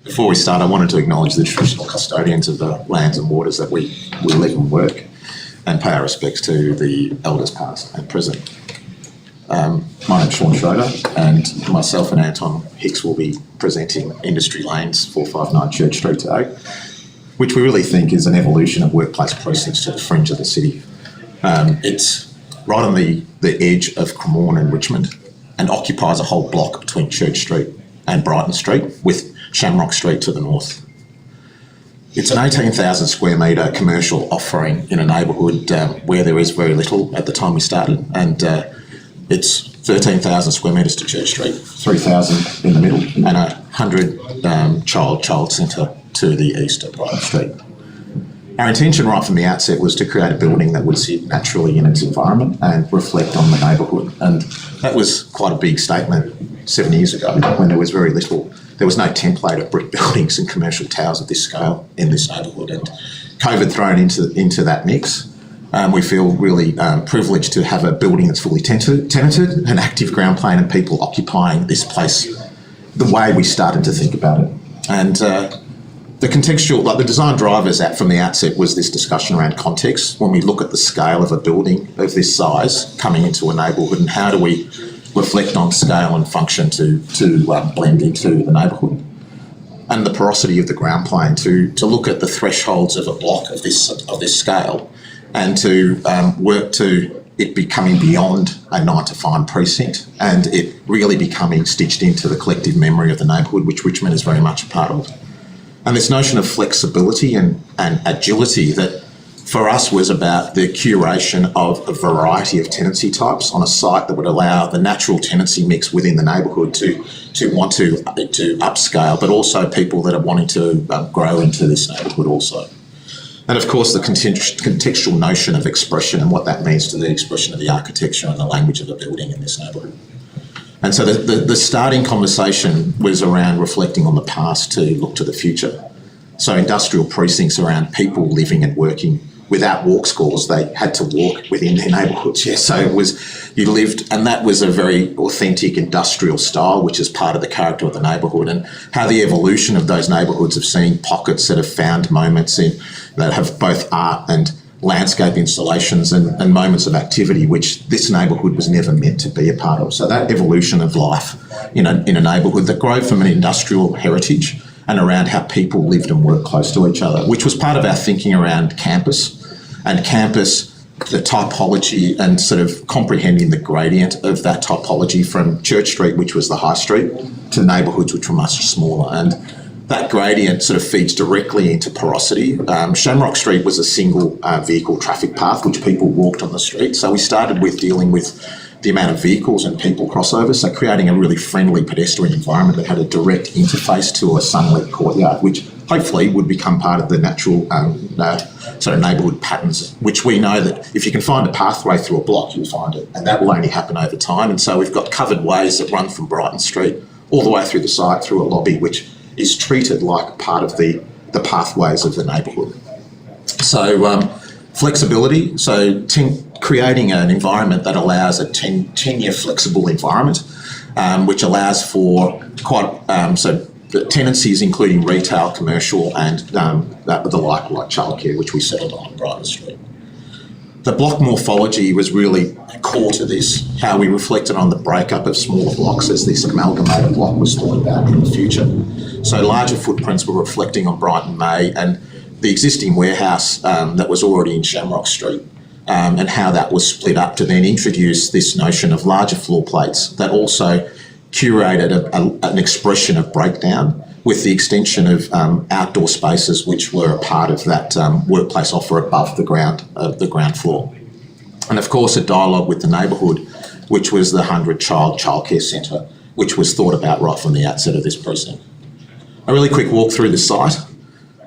Before we start, I wanted to acknowledge the traditional custodians of the lands and waters that we live and work, and pay our respects to the elders past and present. My name's Sean Schroeder, and myself and Anton Hicks will be presenting Industry Lanes 459 Church Street today, which we really think is an evolution of workplace precincts to the fringe of the city. It's right on the edge of Cremorne and Richmond, and occupies a whole block between Church Street and Brighton Street, with Shamrock Street to the north. It's an 18,000 square metre commercial offering in a neighbourhood where there is very little at the time we started, and it's 13,000 square metres to Church Street, 3,000 in the middle, and 100 child centre to the east of Brighton Street. Our intention right from the outset was to create a building that would sit naturally in its environment and reflect on the neighbourhood, and that was quite a big statement 7 years ago when there was very little. There was no template of brick buildings and commercial towers of this scale in this neighbourhood, and COVID thrown into that mix. We feel really privileged to have a building that's fully tenanted, an active ground plane, and people occupying this place the way we started to think about it. And the contextual, like the design drivers from the outset, was this discussion around context. When we look at the scale of a building of this size coming into a neighbourhood, and how do we reflect on scale and function to blend into the neighbourhood, and the porosity of the ground plane to look at the thresholds of a block of this scale, and to work to it becoming beyond a 9 to 5 precinct, and it really becoming stitched into the collective memory of the neighbourhood, which Richmond is very much a part of. And this notion of flexibility and agility that for us was about the curation of a variety of tenancy types on a site that would allow the natural tenancy mix within the neighbourhood to want to upscale, but also people that are wanting to grow into this neighbourhood also. And of course the contextual notion of expression and what that means to the expression of the architecture and the language of a building in this neighbourhood. And so the starting conversation was around reflecting on the past to look to the future. So industrial precincts around people living and working without walk scores. They had to walk within their neighbourhoods. Yeah, so it was, you lived, and that was a very authentic industrial style, which is part of the character of the neighbourhood, and how the evolution of those neighbourhoods have seen pockets that have found moments that have both art and landscape installations and moments of activity, which this neighbourhood was never meant to be a part of. So that evolution of life in a neighbourhood that grew from an industrial heritage and around how people lived and worked close to each other, which was part of our thinking around campus, the typology, and sort of comprehending the gradient of that typology from Church Street, which was the high street, to neighbourhoods which were much smaller. And that gradient sort of feeds directly into porosity. Shamrock Street was a single vehicle traffic path which people walked on the street. So we started with dealing with the amount of vehicles and people crossover, so creating a really friendly pedestrian environment that had a direct interface to a sunlit courtyard, which hopefully would become part of the natural sort of neighbourhood patterns, which we know that if you can find a pathway through a block, you'll find it, and that will only happen over time. And so we've got covered ways that run from Brighton Street all the way through the site, through a lobby, which is treated like part of the pathways of the neighbourhood. So flexibility, so creating an environment that allows a 10-year flexible environment, which allows for the tenancies including retail, commercial, and the like childcare, which we settled on Brighton Street. The block morphology was really core to this, how we reflected on the breakup of smaller blocks as this amalgamated block was thought about in the future. So larger footprints were reflecting on Brighton May and the existing warehouse that was already in Shamrock Street, and how that was split up to then introduce this notion of larger floor plates that also curated an expression of breakdown with the extension of outdoor spaces which were a part of that workplace offer above the ground floor. And of course a dialogue with the neighbourhood, which was the 100 childcare centre, which was thought about right from the outset of this precinct. A really quick walk through the site.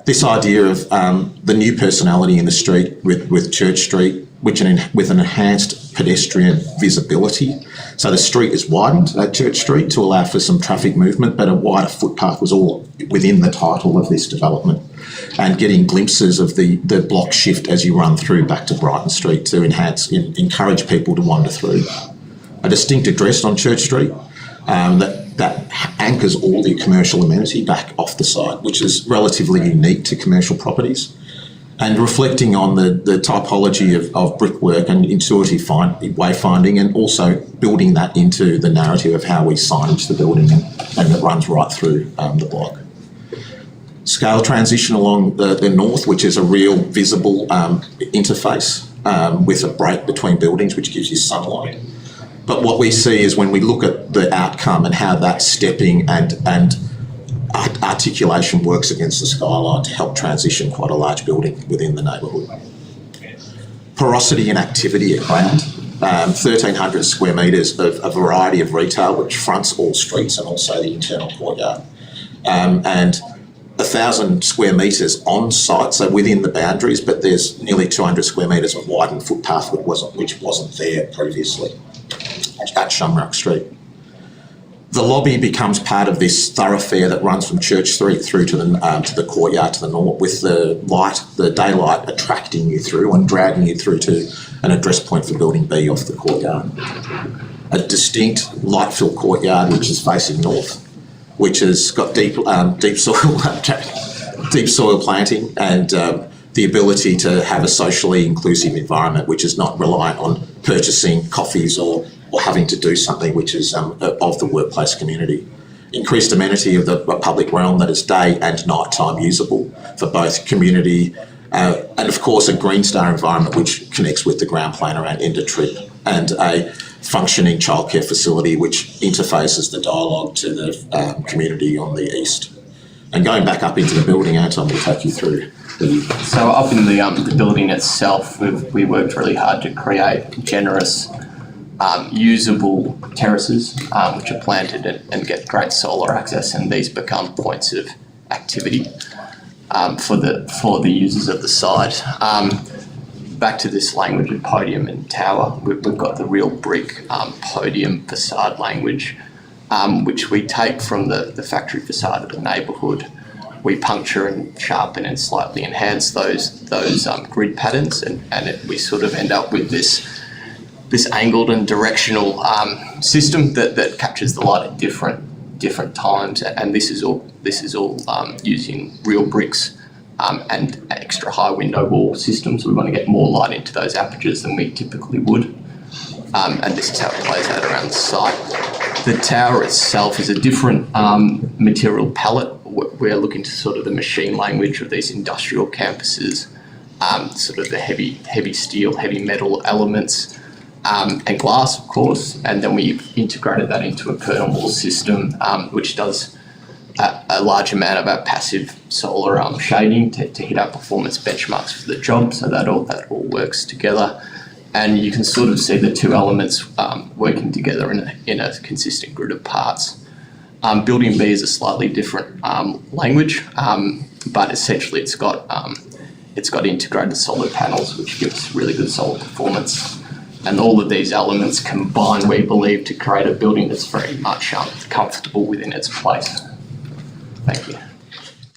This idea of the new personality in the street with Church Street, with an enhanced pedestrian visibility. So the street is widened at Church Street to allow for some traffic movement, but a wider footpath was all within the title of this development, and getting glimpses of the block shift as you run through back to Brighton Street to encourage people to wander through. A distinct address on Church Street that anchors all the commercial amenity back off the site, which is relatively unique to commercial properties. And reflecting on the typology of brickwork and intuitive wayfinding, and also building that into the narrative of how we signage the building, and it runs right through the block. Scale transition along the north, which is a real visible interface with a break between buildings, which gives you sunlight. But what we see is when we look at the outcome and how that stepping and articulation works against the skyline to help transition quite a large building within the neighbourhood. Porosity and activity at ground. 1,300 square metres of a variety of retail, which fronts all streets and also the internal courtyard. And 1,000 square metres on site, so within the boundaries, but there's nearly 200 square metres of widened footpath which wasn't there previously at Shamrock Street. The lobby becomes part of this thoroughfare that runs from Church Street through to the courtyard to the north, with the daylight attracting you through and dragging you through to an address point for Building B off the courtyard. A distinct light-filled courtyard which is facing north, which has got deep soil planting and the ability to have a socially inclusive environment, which is not reliant on purchasing coffees or having to do something which is of the workplace community. Increased amenity of the public realm that is day and nighttime usable for both community and of course a Green Star environment which connects with the ground plane around end of trip, and a functioning childcare facility which interfaces the dialogue to the community on the east. And going back up into the building, Anton will take you through. So up in the building itself, we worked really hard to create generous usable terraces which are planted and get great solar access, and these become points of activity for the users of the site. Back to this language of podium and tower, we've got the real brick podium facade language, which we take from the factory facade of the neighbourhood. We puncture and sharpen and slightly enhance those grid patterns, and we sort of end up with this angled and directional system that captures the light at different times, and this is all using real bricks and extra high window wall systems. We want to get more light into those apertures than we typically would, and this is how it plays out around the site. The tower itself is a different material palette. We're looking to sort of the machine language of these industrial campuses, sort of the heavy steel, heavy metal elements, and glass, of course, and then we've integrated that into a curtain wall system, which does a large amount of our passive solar shading to hit our performance benchmarks for the job, so that all works together. And you can sort of see the two elements working together in a consistent grid of parts. Building B is a slightly different language, but essentially it's got integrated solar panels, which gives really good solar performance. And all of these elements combine, we believe, to create a building that's very much comfortable within its place. Thank you.